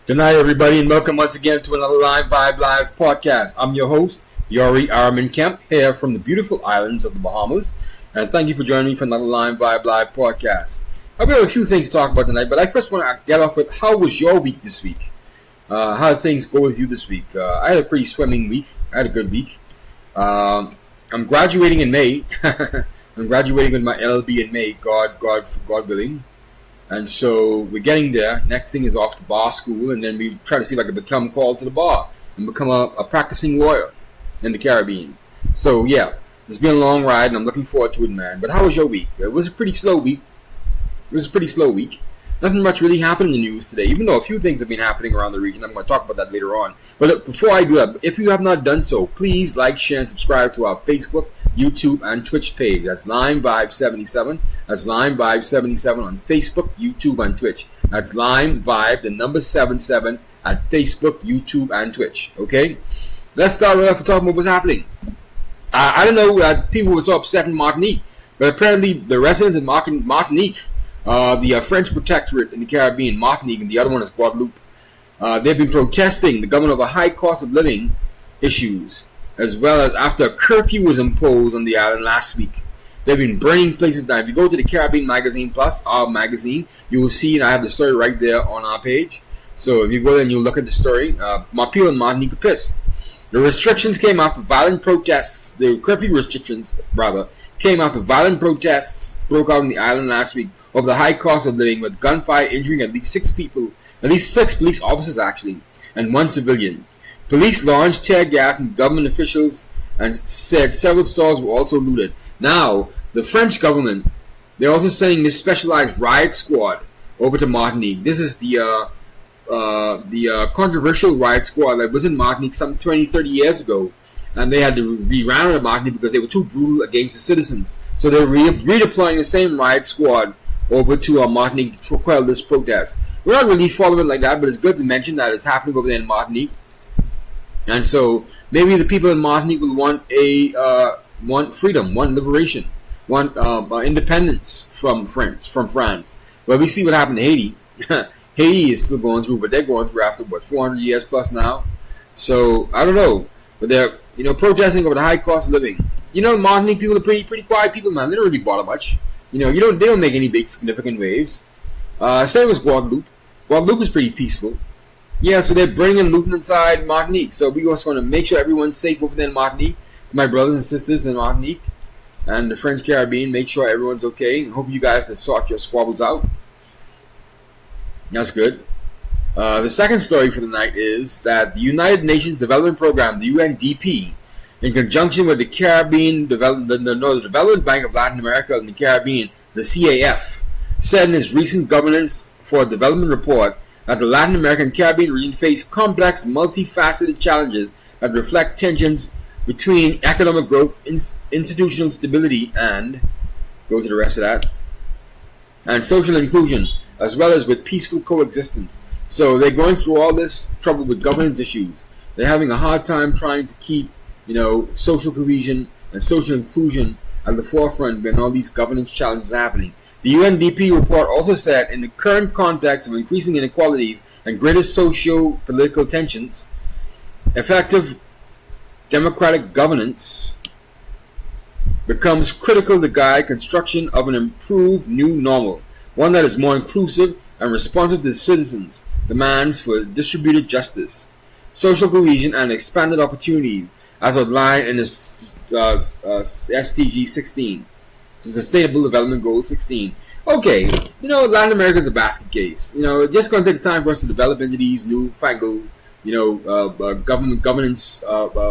Good night, everybody, and welcome once again to another Line Vibe Live podcast. I'm your host, Yori Armin Kemp, here from the beautiful islands of the Bahamas, and thank you for joining me for another Line Vibe Live podcast. I've got a few things to talk about tonight, but I first want to get off with how was your week this week? How did things go with you this week? I had a pretty swimming week. I had a good week. I'm graduating in May. I'm graduating with my LLB in May, God willing. And so we're getting there. Next thing is off to bar school, and then we try to see if I can become called to the bar and become a practicing lawyer in the Caribbean. So yeah, it's been a long ride, and I'm looking forward to it, man. But how was your week? It was a pretty slow week. Nothing much really happened in the news today, even though a few things have been happening around the region. I'm going to talk about that later on. But before I do that, if you have not done so, please like, share, and subscribe to our Facebook, YouTube, and Twitch page. That's Line Vibe 77. That's Line Vibe 77 on Facebook, YouTube, and Twitch. That's Line Vibe, the number 77 at Facebook, YouTube, and Twitch. Okay? Let's start right off with talking about what's happening. I don't know, people were so upset in Martinique, but apparently the residents of Martinique, the French protectorate in the Caribbean, Martinique, and the other one is Guadeloupe, they've been protesting the government over high cost of living issues, as well as after a curfew was imposed on the island last week. They've been burning places down. If you go to the Caribbean Magazine Plus, our magazine, you will see, and I have the story right there on our page. So if you go there and you look at the story, my people in Martinique are pissed. The restrictions came after violent protests, the curfew restrictions, rather, came after violent protests broke out on the island last week over the high cost of living, with gunfire injuring at least 6 police officers actually, and 1 civilian. Police launched tear gas and government officials and said several stores were also looted. Now, the French government, they're also sending this specialized riot squad over to Martinique. This is the controversial riot squad that was in Martinique some 20-30 years ago, and they had to be rounded at Martinique because they were too brutal against the citizens. So they're redeploying the same riot squad over to Martinique to quell this protest. We're not really following it like that, but it's good to mention that it's happening over there in Martinique. And so maybe the people in Martinique will want freedom, want liberation, want independence from France. Well, we see what happened to Haiti. Haiti is still going through, but they're going through after 400 years plus now. So I don't know, but they're protesting over the high cost of living. Martinique people are pretty quiet people, man. They don't really bother much. They don't make any big significant waves. Same as Guadeloupe. Guadeloupe is pretty peaceful. Yeah, so they're bringing looting inside Martinique. So we just want to make sure everyone's safe over there in Martinique. My brothers and sisters in Martinique and the French Caribbean, make sure everyone's okay. Hope you guys can sort your squabbles out. That's good. The second story for the night is that the United Nations Development Program, the UNDP, in conjunction with the Caribbean the Development Bank of Latin America and the Caribbean, the CAF, said in its recent Governance for Development report that the Latin American Caribbean region face complex, multifaceted challenges that reflect tensions between economic growth, institutional stability, and go to the rest of that, and social inclusion, as well as with peaceful coexistence. So they're going through all this trouble with governance issues. They're having a hard time trying to keep, social cohesion and social inclusion at the forefront when all these governance challenges are happening. The UNDP report also said, in the current context of increasing inequalities and greater socio-political tensions, effective democratic governance becomes critical to guide construction of an improved new normal, one that is more inclusive and responsive to citizens' demands for distributed justice, social cohesion, and expanded opportunities, as outlined in the SDG 16, the Sustainable Development Goal 16. Okay, Latin America is a basket case. It's just going to take time for us to develop into these new fangled, government governance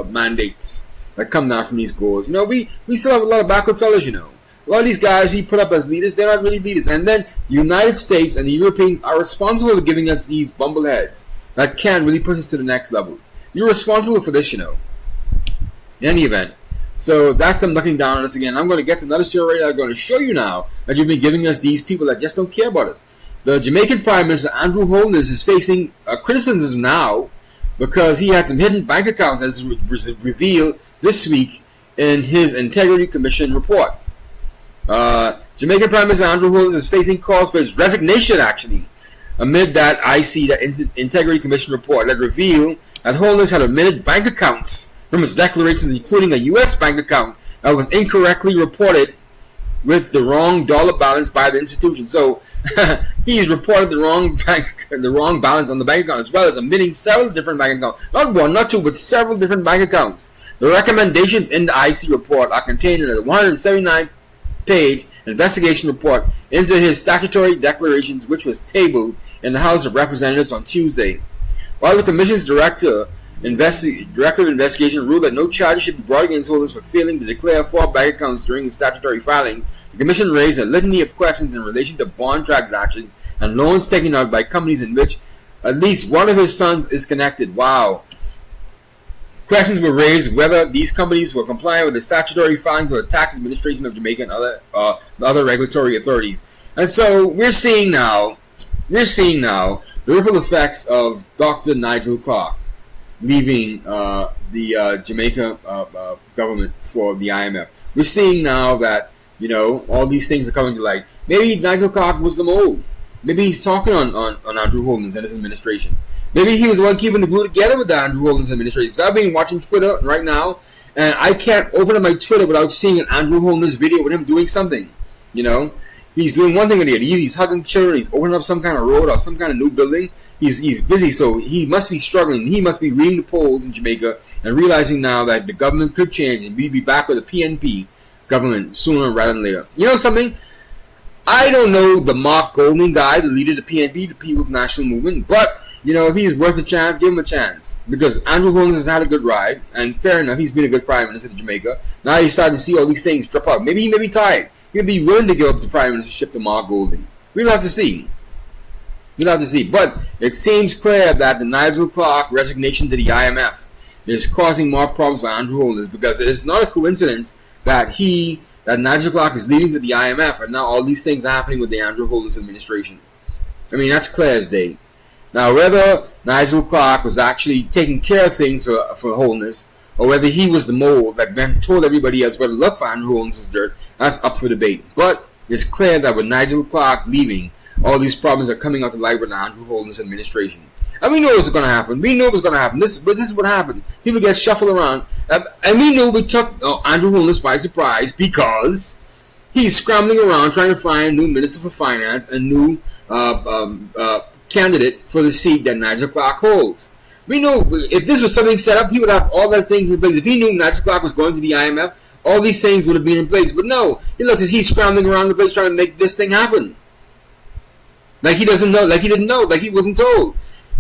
mandates that come down from these goals. We still have a lot of backward fellas. A lot of these guys we put up as leaders, they're not really leaders. And then the United States and the Europeans are responsible for giving us these bumbleheads that can really push us to the next level. You're responsible for this, In any event. So that's them looking down on us again. I'm going to get to another story that I'm going to show you now that you've been giving us these people that just don't care about us. The Jamaican Prime Minister Andrew Holness is facing criticism now because he had some hidden bank accounts, as revealed this week in his Integrity Commission report. Jamaican Prime Minister Andrew Holness is facing calls for his resignation, actually, amid that Integrity Commission report that revealed that Holness had omitted bank accounts from his declarations, including a U.S. bank account that was incorrectly reported with the wrong dollar balance by the institution. So he's reported the wrong balance on the bank account, as well as omitting several different bank accounts. Not one, not two, but several different bank accounts. The recommendations in the IC report are contained in a 179-page investigation report into his statutory declarations, which was tabled in the House of Representatives on Tuesday. While the Commission's Director of Investigation ruled that no charges should be brought against Holness for failing to declare 4 bank accounts during his statutory filing, the Commission raised a litany of questions in relation to bond transactions and loans taken out by companies in which at least one of his sons is connected. Wow. Questions were raised whether these companies were compliant with the statutory filings of the Tax Administration of Jamaica and other regulatory authorities. And so we're seeing now the ripple effects of Dr. Nigel Clarke leaving the Jamaica government for the IMF. We're seeing now that all these things are coming to light. Maybe Nigel Clarke was the mole. Maybe he's talking on Andrew Holness and his administration. Maybe he was the one keeping the glue together with the Andrew Holness administration. Because I've been watching Twitter right now, and I can't open up my Twitter without seeing an Andrew Holness video with him doing something. He's doing one thing with it. He's hugging children. He's opening up some kind of road or some kind of new building. He's busy, so he must be struggling. He must be reading the polls in Jamaica and realizing now that the government could change and we'd be back with a PNP government sooner rather than later. You know something? I don't know the Mark Golding guy, the leader of the PNP, the People's National Movement, but if he's worth a chance, give him a chance. Because Andrew Holness has had a good ride, and fair enough, he's been a good prime minister of Jamaica. Now he's starting to see all these things drop out. Maybe he may be tired. He may be willing to give up the prime ministership to Mark Golding. We'll have to see. But it seems clear that the Nigel Clarke resignation to the IMF is causing more problems for Andrew Holness, because it is not a coincidence that Nigel Clarke is leaving to the IMF, and now all these things are happening with the Andrew Holness administration. I mean, that's clear as day. Now, whether Nigel Clarke was actually taking care of things for Holness, or whether he was the mole that then told everybody else where to look for Andrew Holness' dirt, that's up for debate. But it's clear that with Nigel Clarke leaving, all these problems are coming out to light with the Andrew Holness administration. And we know what's going to happen. This is what happened. People get shuffled around. And we know we took Andrew Holness by surprise because he's scrambling around trying to find a new Minister for Finance, a new candidate for the seat that Nigel Clarke holds. We know if this was something set up, he would have all that things in place. If he knew Nigel Clarke was going to the IMF, all these things would have been in place. But no, he's scrambling around the place trying to make this thing happen. Like he doesn't know, like he didn't know, like he wasn't told.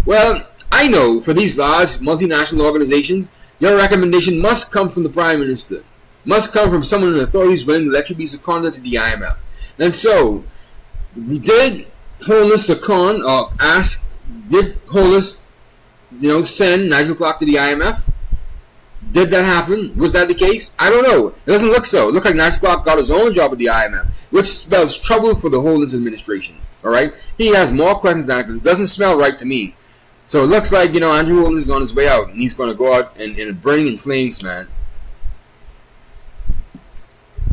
Well, I know for these large multinational organizations, your recommendation must come from the Prime Minister. Must come from someone in authorities willing to let you be seconded to the IMF. And so, did Holness second or did Holness, send Nigel Clarke to the IMF? Did that happen? Was that the case? I don't know. It doesn't look so. It looked like Nigel Clarke got his own job at the IMF, which spells trouble for the Holness administration. Alright? He has more questions now because it doesn't smell right to me. So it looks like, Andrew Holness is on his way out, and he's going to go out and burning in flames, man.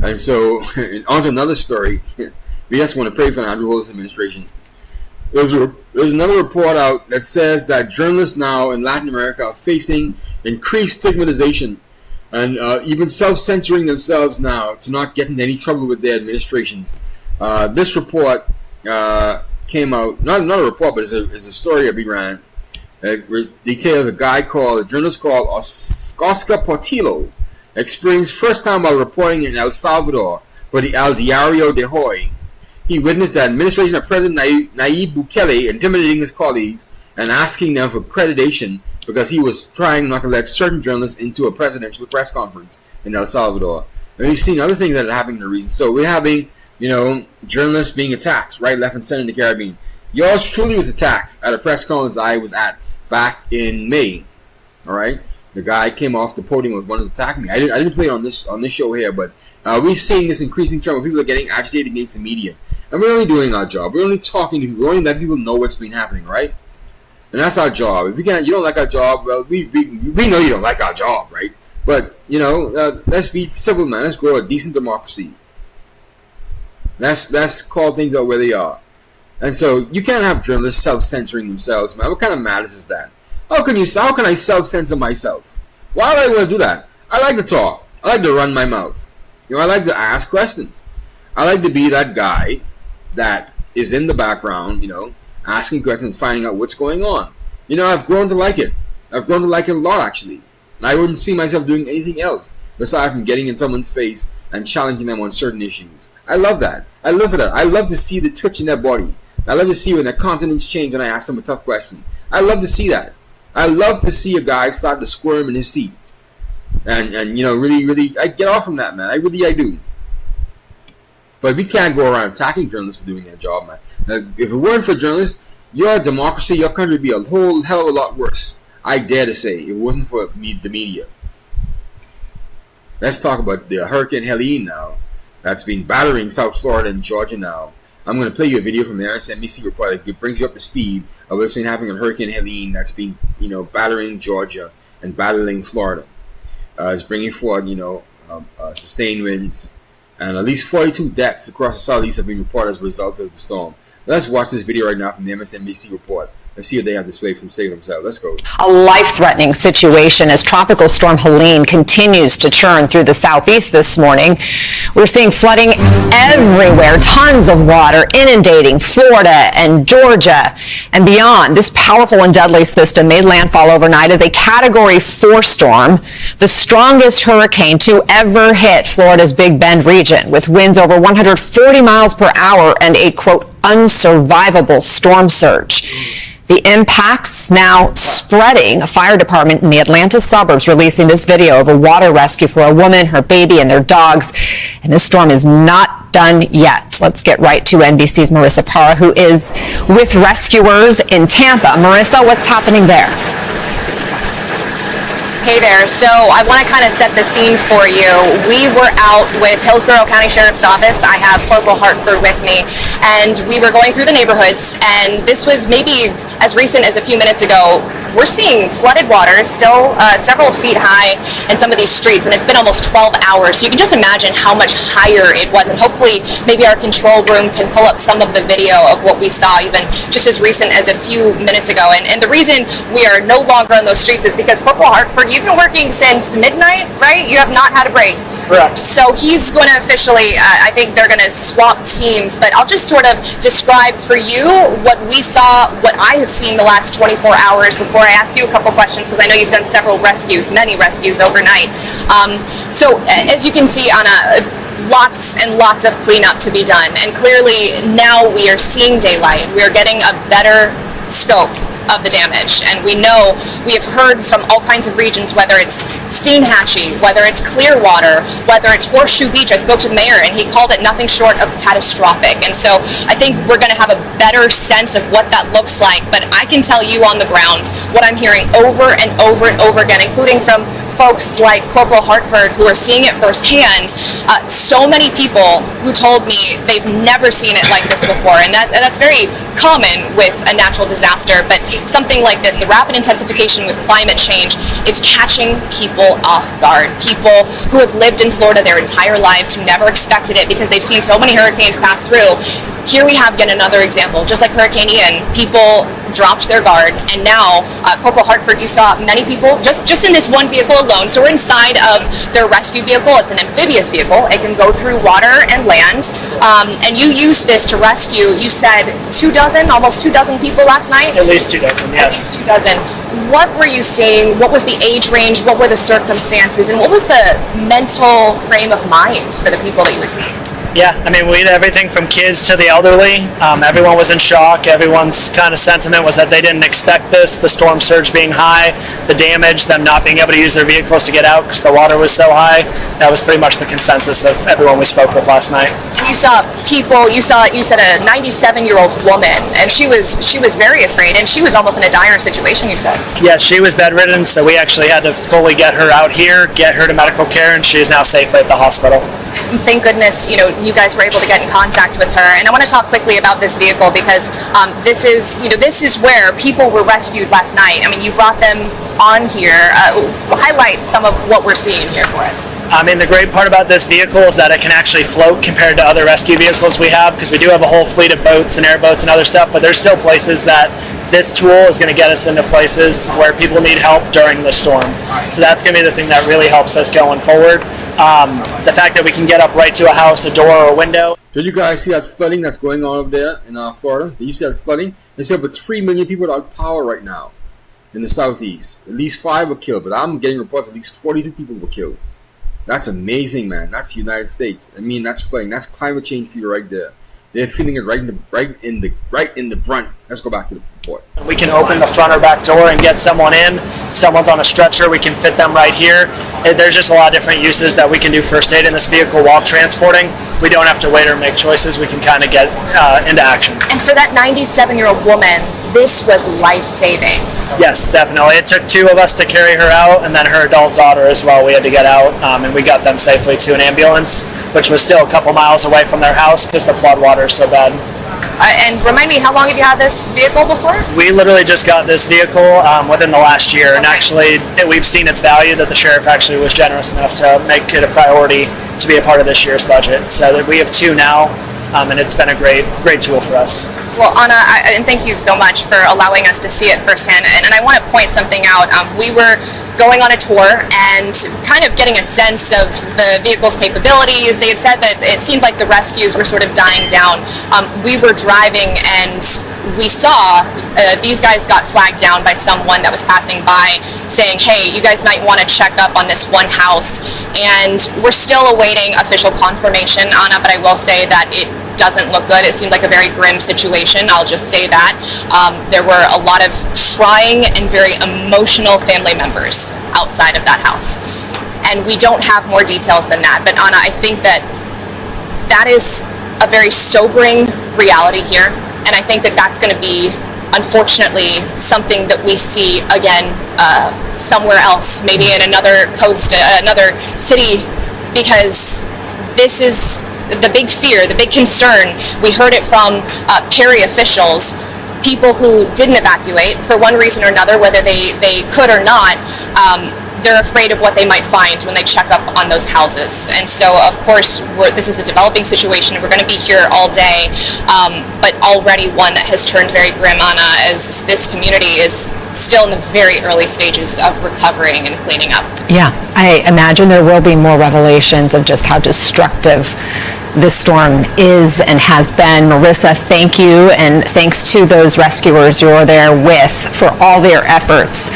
And so, on to another story. We just want to pray for Andrew Holness administration. There's another report out that says that journalists now in Latin America are facing increased stigmatization and even self-censoring themselves now to not get into any trouble with their administrations. This report came out, not a report, but it's a story of Iran. Details a journalist called Oscar Portillo experienced first time while reporting in El Salvador for the El Diario de Hoy. He witnessed the administration of President Nayib Bukele intimidating his colleagues and asking them for accreditation because he was trying not to let certain journalists into a presidential press conference in El Salvador. And we've seen other things that are happening in the region. So we're having, journalists being attacked right, left, and center in the Caribbean. Yours truly was attacked at a press conference I was at back in May. All right, the guy came off the podium and wanted to attack me. I didn't play it on this show here, but we're seeing this increasing trend where people are getting agitated against the media, and we're only doing our job. We're only talking to people. We're only letting people know what's been happening, right? And that's our job. If you don't like our job, well, we know you don't like our job, right? But let's be civil, man. Let's grow a decent democracy. Let's call things out where they are. And so you can't have journalists self-censoring themselves, man. What kind of madness is that? How can I self-censor myself? Why do I want to do that? I like to talk. I like to run my mouth. I like to ask questions. I like to be that guy that is in the background, asking questions, finding out what's going on. I've grown to like it. I've grown to like it a lot, actually. And I wouldn't see myself doing anything else aside from getting in someone's face and challenging them on certain issues. I love that. I live for that. I love to see the twitch in their body. I love to see when their countenance change when I ask them a tough question. I love to see that. I love to see a guy start to squirm in his seat. And really, I get off from that, man. I do. But we can't go around attacking journalists for doing their job, man. Now, if it weren't for journalists, your democracy, your country would be a whole hell of a lot worse. I dare to say, if it wasn't for the media. Let's talk about the Hurricane Helene now. That's been battering South Florida and Georgia now. I'm going to play you a video from the MSNBC report that brings you up to speed of what's been happening on Hurricane Helene that's been, battering Georgia and battling Florida. It's bringing forward, sustained winds, and at least 42 deaths across the southeast have been reported as a result of the storm. Let's watch this video right now from the MSNBC report. Let's see what they have displayed from State themselves. Let's go. A life-threatening situation as Tropical Storm Helene continues to churn through the southeast this morning. We're seeing flooding everywhere, tons of water inundating Florida and Georgia and beyond. This powerful and deadly system made landfall overnight as a Category 4 storm, the strongest hurricane to ever hit Florida's Big Bend region, with winds over 140 miles per hour and a, quote, unsurvivable storm surge. The impacts now spreading. A fire department in the Atlanta suburbs releasing this video of a water rescue for a woman, her baby, and their dogs. And this storm is not done yet. Let's get right to NBC's Marissa Parra, who is with rescuers in Tampa. Marissa, what's happening there? Hey there. So I want to kind of set the scene for you. We were out with Hillsborough County Sheriff's Office. I have Corporal Hartford with me, and we were going through the neighborhoods, and this was maybe as recent as a few minutes ago. We're seeing flooded water still several feet high in some of these streets, and it's been almost 12 hours. So you can just imagine how much higher it was, and hopefully maybe our control room can pull up some of the video of what we saw even just as recent as a few minutes ago. And the reason we are no longer on those streets is because Corporal Hartford, you've been working since midnight, right? You have not had a break. Correct. So he's going to officially, I think they're going to swap teams, but I'll just sort of describe for you what we saw, what I have seen the last 24 hours before I ask you a couple questions, because I know you've done several rescues, many rescues overnight. So as you can see, lots and lots of cleanup to be done, and clearly now we are seeing daylight. We are getting a better scope of the damage, and we know, we have heard from all kinds of regions, whether it's Steinhatchee, whether it's Clearwater, whether it's Horseshoe Beach. I spoke to the mayor and he called it nothing short of catastrophic, and so I think we're going to have a better sense of what that looks like. But I can tell you on the ground what I'm hearing over and over and over again, including from folks like Corporal Hartford who are seeing it firsthand. So many people who told me they've never seen it like this before, and that's very common with a natural disaster, but something like this, the rapid intensification with climate change, it's catching people off guard. People who have lived in Florida their entire lives, who never expected it because they've seen so many hurricanes pass through. Here we have yet another example, just like Hurricane Ian. People dropped their guard, and now, Corporal Hartford, you saw many people just in this one vehicle alone. So we're inside of their rescue vehicle. It's an amphibious vehicle. It can go through water and land, and you used this to rescue, you said, almost 24 people last night? At least 24, yes. At least 24. What were you seeing? What was the age range? What were the circumstances? And what was the mental frame of mind for the people that you were seeing? Yeah, I mean, we had everything from kids to the elderly. Everyone was in shock. Everyone's kind of sentiment was that they didn't expect this, the storm surge being high, the damage, them not being able to use their vehicles to get out because the water was so high. That was pretty much the consensus of everyone we spoke with last night. And you saw people, you said a 97-year-old woman, and she was very afraid, and she was almost in a dire situation, you said. Yeah, she was bedridden, so we actually had to fully get her out here, get her to medical care, and she is now safely at the hospital. Thank goodness, you guys were able to get in contact with her. And I want to talk quickly about this vehicle because this is where people were rescued last night. I mean, you brought them on here. Highlight some of what we're seeing here for us. I mean, the great part about this vehicle is that it can actually float compared to other rescue vehicles we have, because we do have a whole fleet of boats and airboats and other stuff, but there's still places that this tool is going to get us into places where people need help during the storm. So that's going to be the thing that really helps us going forward. The fact that we can get up right to a house, a door, or a window. Did you guys see that flooding that's going on over there in Florida? Did you see that flooding? There's over 3 million people without power right now in the southeast. At least 5 were killed, but I'm getting reports at least 42 people were killed. That's amazing, man. That's the United States. I mean, that's flooding. That's climate change for you right there. They're feeling it right in the brunt. Let's go back to the report. We can open the front or back door and get someone in. If someone's on a stretcher, we can fit them right here. There's just a lot of different uses that we can do first aid in this vehicle while transporting. We don't have to wait or make choices. We can kind of get into action. And for that 97-year-old woman, this was life-saving. Yes, definitely. It took 2 of us to carry her out, and then her adult daughter as well. We had to get out, and we got them safely to an ambulance, which was still a couple miles away from their house because the flood water is so bad. And remind me, how long have you had this vehicle before? We literally just got this vehicle within the last year, and actually we've seen its value that the sheriff actually was generous enough to make it a priority to be a part of this year's budget. So that we have 2 now, and it's been a great tool for us. Well, Anna, and thank you so much for allowing us to see it firsthand. And I want to point something out. We were going on a tour and kind of getting a sense of the vehicle's capabilities. They had said that it seemed like the rescues were sort of dying down. We were driving and we saw these guys got flagged down by someone that was passing by saying, hey, you guys might want to check up on this one house. And we're still awaiting official confirmation, Anna, but I will say that it doesn't look good. It seemed like a very grim situation. I'll just say that. There were a lot of trying and very emotional family members outside of that house. And we don't have more details than that. But Anna, I think that is a very sobering reality here. And I think that that's going to be, unfortunately, something that we see again somewhere else, maybe in another coast, another city, because this is the big fear, the big concern. We heard it from Perry officials, people who didn't evacuate for one reason or another, whether they could or not. They're afraid of what they might find when they check up on those houses. And so, of course, this is a developing situation. We're going to be here all day, but already one that has turned very grim, Anna, as this community is still in the very early stages of recovering and cleaning up. Yeah, I imagine there will be more revelations of just how destructive this storm is and has been. Marissa, thank you, and thanks to those rescuers you're there with for all their efforts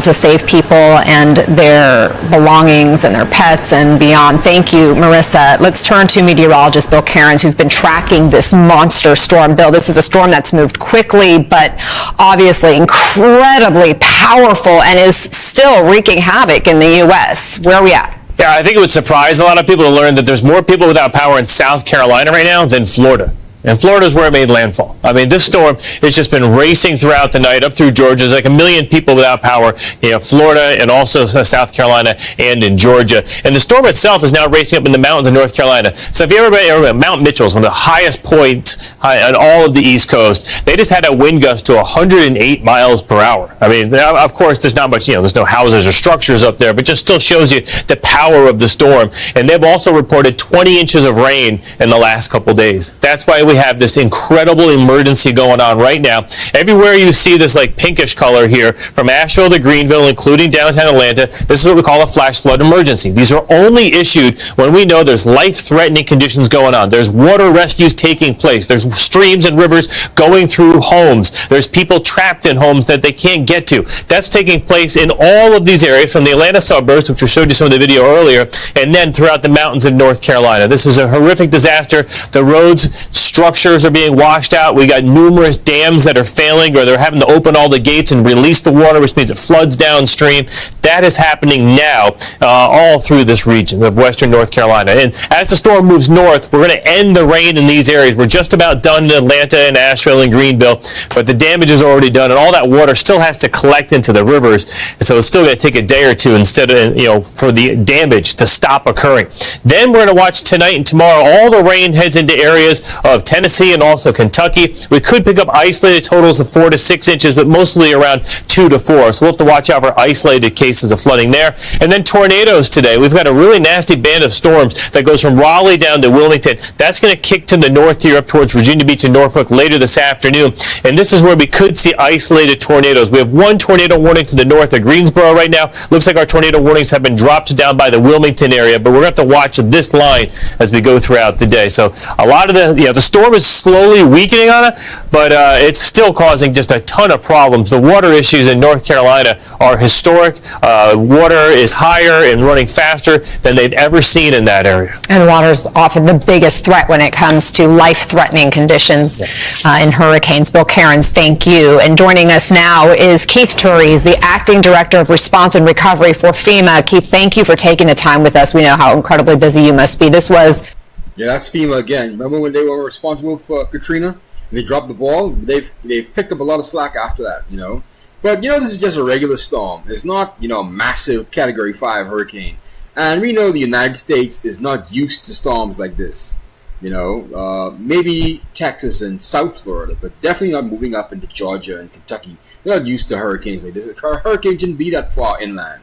to save people and their belongings and their pets and beyond. Thank you, Marissa. Let's turn to meteorologist Bill Cairns, who's been tracking this monster storm. Bill, this is a storm that's moved quickly, but obviously incredibly powerful and is still wreaking havoc in the U.S. Where are we at? Yeah, I think it would surprise a lot of people to learn that there's more people without power in South Carolina right now than Florida. And Florida's where it made landfall. I mean, this storm has just been racing throughout the night up through Georgia. There's like 1 million people without power. You know, Florida and also South Carolina and in Georgia. And the storm itself is now racing up in the mountains of North Carolina. So if you ever been Mount Mitchell's, one of the highest points on all of the East Coast, they just had a wind gust to 108 miles per hour. I mean, of course, there's not much, there's no houses or structures up there, but just still shows you the power of the storm. And they've also reported 20 inches of rain in the last couple days. That's why we have this incredible emergency going on right now. Everywhere you see this like pinkish color here, from Asheville to Greenville, including downtown Atlanta, this is what we call a flash flood emergency. These are only issued when we know there's life-threatening conditions going on. There's water rescues taking place. There's streams and rivers going through homes. There's people trapped in homes that they can't get to. That's taking place in all of these areas, from the Atlanta suburbs, which we showed you some of the video earlier, and then throughout the mountains of North Carolina. This is a horrific disaster. The roads, structures are being washed out. We got numerous dams that are failing, or they're having to open all the gates and release the water, which means it floods downstream. That is happening now all through this region of western North Carolina. And as the storm moves north, we're going to end the rain in these areas. We're just about done in Atlanta and Asheville and Greenville, but the damage is already done, and all that water still has to collect into the rivers. And so it's still going to take a day or two instead of, for the damage to stop occurring. Then we're going to watch tonight and tomorrow. All the rain heads into areas of Tennessee and also Kentucky. We could pick up isolated totals of 4 to 6 inches, but mostly around 2 to 4. So we'll have to watch out for isolated cases of flooding there. And then tornadoes today. We've got a really nasty band of storms that goes from Raleigh down to Wilmington. That's going to kick to the north here up towards Virginia Beach and Norfolk later this afternoon. And this is where we could see isolated tornadoes. We have one tornado warning to the north of Greensboro right now. Looks like our tornado warnings have been dropped down by the Wilmington area, but we're going to have to watch this line as we go throughout the day. So a lot of the storm is slowly weakening on it, but it's still causing just a ton of problems. The water issues in North Carolina are historic. Water is higher and running faster than they've ever seen in that area. And water is often the biggest threat when it comes to life-threatening conditions in hurricanes. Bill Cairns, thank you. And joining us now is Keith Turry. He's the Acting Director of Response and Recovery for FEMA. Keith, thank you for taking the time with us. We know how incredibly busy you must be. This was... Yeah, that's FEMA again. Remember when they were responsible for Katrina? And they dropped the ball? They've picked up a lot of slack after that, But, this is just a regular storm. It's not, a massive Category 5 hurricane. And we know the United States is not used to storms like this. Maybe Texas and South Florida, but definitely not moving up into Georgia and Kentucky. They're not used to hurricanes like this. A hurricane shouldn't be that far inland,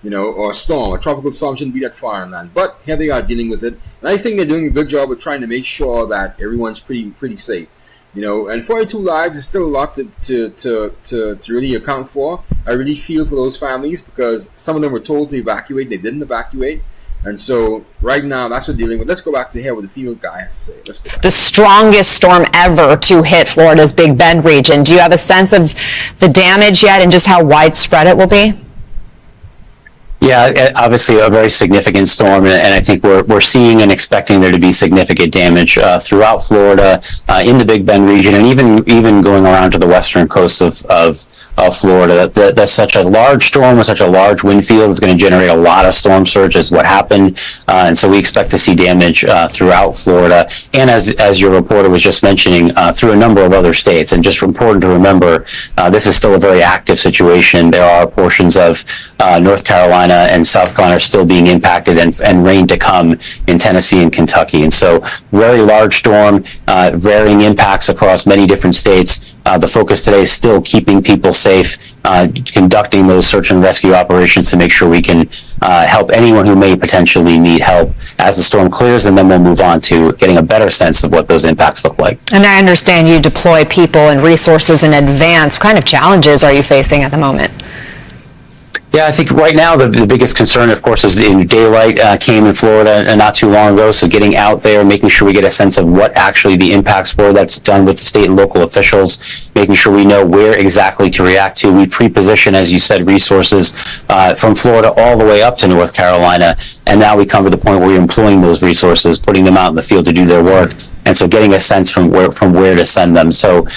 or a tropical storm shouldn't be that far inland. But here they are dealing with it. And I think they're doing a good job of trying to make sure that everyone's pretty safe. And 42 lives is still a lot to really account for. I really feel for those families because some of them were told to evacuate. They didn't evacuate. And so right now, that's what we're dealing with. Let's go back to here what the FEMA guy has to say. Let's go back. The strongest storm ever to hit Florida's Big Bend region. Do you have a sense of the damage yet and just how widespread it will be? Yeah, obviously a very significant storm, and I think we're seeing and expecting there to be significant damage throughout Florida, in the Big Bend region, and even going around to the western coast of Florida. That's such a large storm with such a large wind field is going to generate a lot of storm surge, is what happened, and so we expect to see damage throughout Florida, and as your reporter was just mentioning, through a number of other states. And just important to remember, this is still a very active situation. There are portions of North Carolina and South Carolina are still being impacted, and rain to come in Tennessee and Kentucky. And so very large storm, varying impacts across many different states. The focus today is still keeping people safe, conducting those search and rescue operations to make sure we can help anyone who may potentially need help as the storm clears, and then we'll move on to getting a better sense of what those impacts look like. And I understand you deploy people and resources in advance. What kind of challenges are you facing at the moment? Yeah, I think right now the biggest concern, of course, is in daylight came in Florida not too long ago. So getting out there, making sure we get a sense of what actually the impacts were. That's done with the state and local officials, making sure we know where exactly to react to. We pre-position, as you said, resources from Florida all the way up to North Carolina. And now we come to the point where we're employing those resources, putting them out in the field to do their work. And so getting a sense from where to send them. So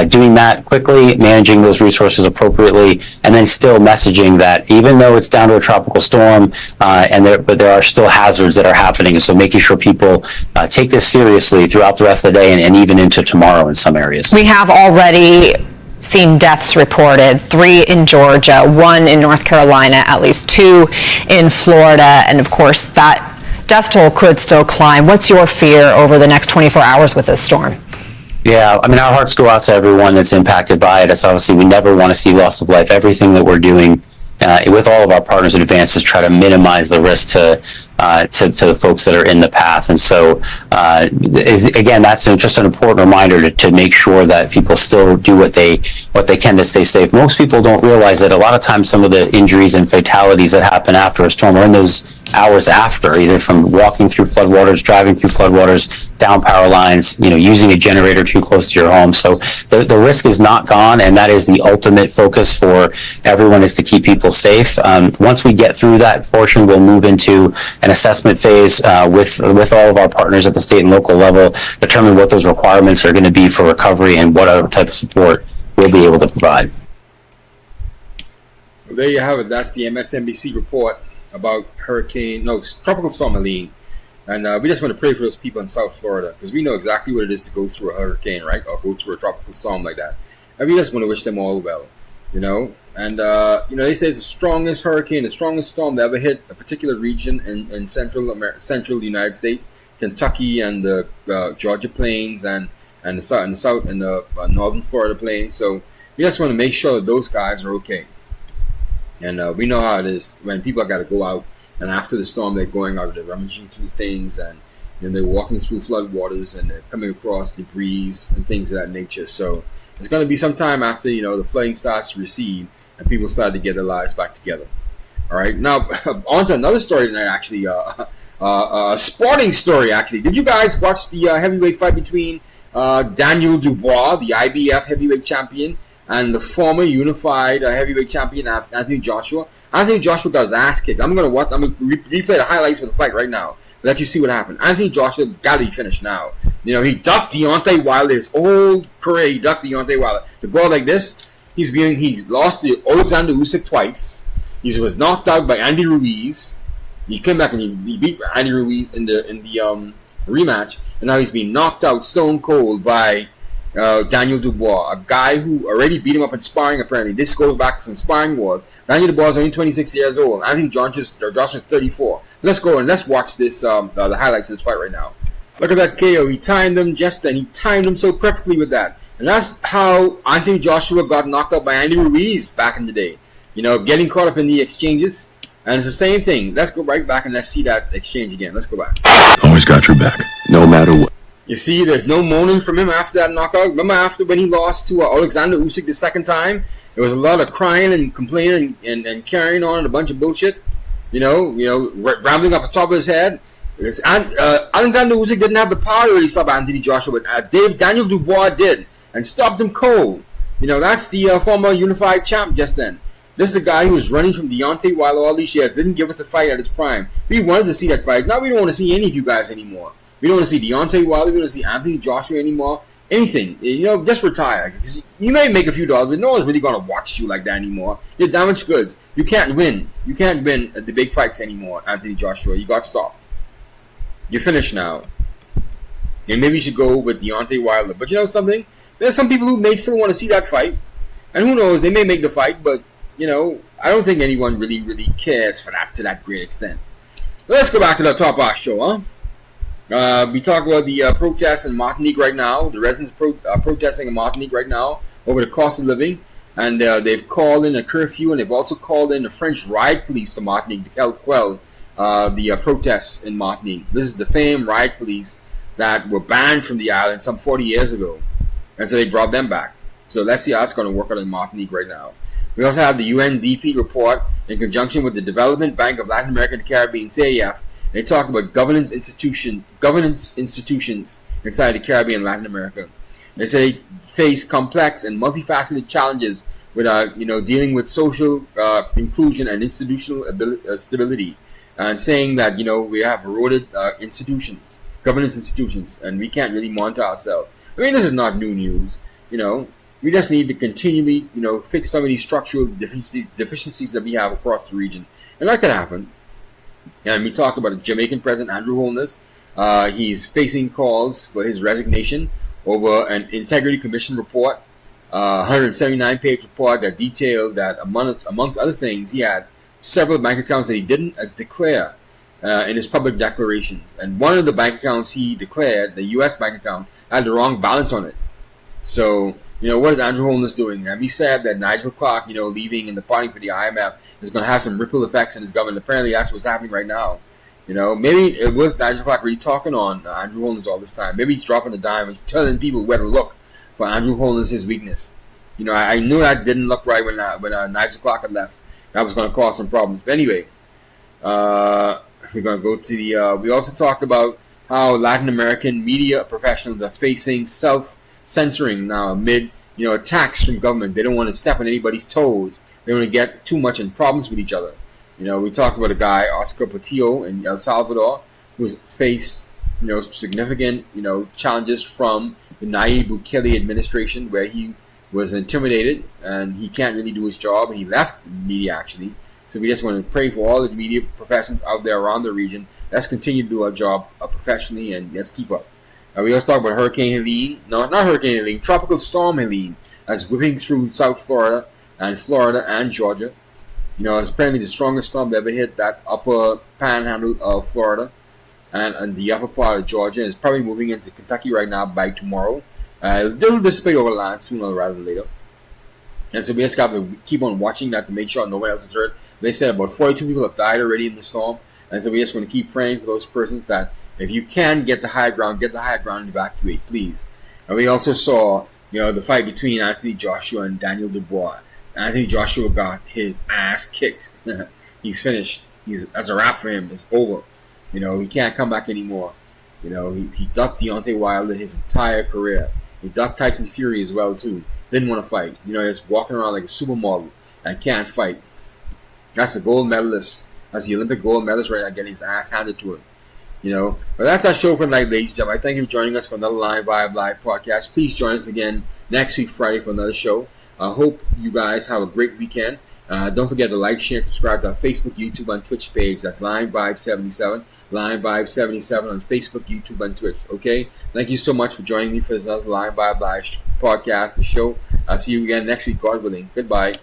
doing that quickly, managing those resources appropriately, and then still messaging that even though it's down to a tropical storm, but there are still hazards that are happening. So making sure people take this seriously throughout the rest of the day and even into tomorrow in some areas. We have already seen deaths reported, 3 in Georgia, 1 in North Carolina, at least 2 in Florida, and of course that death toll could still climb. What's your fear over the next 24 hours with this storm? Yeah, I mean, our hearts go out to everyone that's impacted by it. It's obviously, we never want to see loss of life. Everything that we're doing with all of our partners in advance is try to minimize the risk to to the folks that are in the path. And so, again, that's just an important reminder to make sure that people still do what they can to stay safe. Most people don't realize that a lot of times some of the injuries and fatalities that happen after a storm are in those hours after, either from walking through floodwaters, driving through floodwaters, down power lines, using a generator too close to your home. So the risk is not gone, and that is the ultimate focus for everyone, is to keep people safe. Once we get through that portion, we'll move into an assessment phase with all of our partners at the state and local level, determine what those requirements are going to be for recovery and what other type of support we'll be able to provide. Well, there you have it. That's the MSNBC report about Tropical Storm Helene. And we just want to pray for those people in South Florida, because we know exactly what it is to go through a hurricane, right? Or go through a tropical storm like that. And we just want to wish them all well, And, they say it's the strongest hurricane, the strongest storm that ever hit a particular region in central United States, Kentucky and the Georgia plains and the south and the northern Florida plains. So we just want to make sure that those guys are okay. And we know how it is when people got to go out, and after the storm they're going out, they're rummaging through things, and they're walking through floodwaters, and they're coming across debris and things of that nature. So it's going to be some time after the flooding starts to recede and people start to get their lives back together. All right, now on to another story tonight. Actually, a sporting story. Actually, did you guys watch the heavyweight fight between Daniel Dubois, the IBF heavyweight champion, and the former unified heavyweight champion Anthony Joshua? Anthony Joshua got his ass kicked. I'm going to replay the highlights for the fight right now. Let you see what happened. Anthony Joshua got to be finished now. He ducked Deontay Wilder. His whole career, he ducked Deontay Wilder. To go out like this, he lost to Alexander Usyk twice. He was knocked out by Andy Ruiz. He came back and he beat Andy Ruiz in the rematch, and now he's being knocked out stone cold by Daniel Dubois, a guy who already beat him up in sparring. Apparently, this goes back to some sparring wars. Daniel Dubois is only 26 years old. Anthony Joshua's 34. Let's go and let's watch this the highlights of this fight right now. Look at that KO. He timed him just then. He timed him so perfectly with that. And that's how Anthony Joshua got knocked out by Andy Ruiz back in the day. Getting caught up in the exchanges. And it's the same thing. Let's go right back and let's see that exchange again. Let's go back. Always got your back, no matter what. You see, there's no moaning from him after that knockout. Remember after when he lost to Alexander Usyk the second time? There was a lot of crying and complaining and carrying on and a bunch of bullshit. Rambling off the top of his head. Alexander Usyk didn't have the power to really stop Anthony Joshua, but Daniel Dubois did and stopped him cold. That's the former unified champ just then. This is the guy who was running from Deontay Wilder all these years, didn't give us the fight at his prime. We wanted to see that fight. Now we don't want to see any of you guys anymore. We don't want to see Deontay Wilder. We don't want to see Anthony Joshua anymore. Anything. Just retire. You may make a few dollars, but no one's really going to watch you like that anymore. You're damaged goods. You can't win. You can't win at the big fights anymore, Anthony Joshua. You got stopped. You're finished now. And maybe you should go with Deontay Wilder. But you know something? There's some people who may still want to see that fight. And who knows, they may make the fight, but, I don't think anyone really, really cares for that to that great extent. Let's go back to the Top Box Show, huh? We talk about the protests in Martinique right now. The residents protesting in Martinique right now over the cost of living. And they've called in a curfew, and they've also called in the French riot police to Martinique to help quell the protests in Martinique. This is the famed riot police that were banned from the island some 40 years ago. And so they brought them back. So let's see how it's going to work out in Martinique right now. We also have the UNDP report in conjunction with the Development Bank of Latin America and the Caribbean, CAF. They talk about governance institutions inside the Caribbean and Latin America. They say they face complex and multifaceted challenges with dealing with social inclusion and institutional stability, and saying that we have eroded governance institutions, and we can't really monitor ourselves. I mean, this is not new news. We just need to continually fix some of these structural deficiencies that we have across the region, and that could happen. And we talked about Jamaican President Andrew Holness. He's facing calls for his resignation over an Integrity Commission report, 179-page report that detailed that, amongst other things, he had several bank accounts that he didn't declare in his public declarations. And one of the bank accounts he declared, the U.S. bank account, had the wrong balance on it. So, what is Andrew Holness doing? And he said that Nigel Clark, leaving and departing for the IMF is going to have some ripple effects in his government. Apparently, that's what's happening right now. You know, maybe it was Nigel Clark talking on Andrew Holness all this time. Maybe he's dropping the dime and telling people where to look for Andrew Holness' weakness. You know, I knew that didn't look right when Nigel Clark had left. That was going to cause some problems. But anyway, we're going to go to the... we also talked about how Latin American media professionals are facing self-censoring now amid, attacks from government. They don't want to step on anybody's toes. They don't want to get too much in problems with each other. We talked about a guy, Oscar Portillo, in El Salvador, who's faced, significant, challenges from the Nayib Bukele administration, where he was intimidated and he can't really do his job, and he left the media actually. So we just want to pray for all the media professions out there around the region. Let's continue to do our job professionally, and let's keep up. We also talked about Hurricane Helene. No, not Hurricane Helene. Tropical Storm Helene, that's whipping through South Florida and Georgia. It's apparently the strongest storm that ever hit that upper panhandle of Florida and the upper part of Georgia. It's probably moving into Kentucky right now by tomorrow. It'll dissipate over land sooner rather than later. And so we just got to keep on watching that to make sure no one else is hurt. They said about 42 people have died already in the storm. And so we just want to keep praying for those persons that if you can get to high ground and evacuate, please. And we also saw, the fight between Anthony Joshua and Daniel Dubois. Anthony Joshua got his ass kicked. He's finished. That's a wrap for him. It's over. He can't come back anymore. He ducked Deontay Wilder his entire career. He ducked Tyson Fury as well too. Didn't want to fight. Just walking around like a supermodel and can't fight. That's the gold medalist. That's the Olympic gold medalist right now, getting his ass handed to him. But that's our show for tonight, ladies and gentlemen. I thank you for joining us for another Lion Vibe Live podcast. Please join us again next week, Friday, for another show. I hope you guys have a great weekend. Don't forget to like, share, and subscribe to our Facebook, YouTube, and Twitch page. That's Lion Vibe 77. Lion Vibe 77 on Facebook, YouTube, and Twitch. Okay? Thank you so much for joining me for this another Lion Vibe Live podcast, the show. I'll see you again next week, God willing. Goodbye.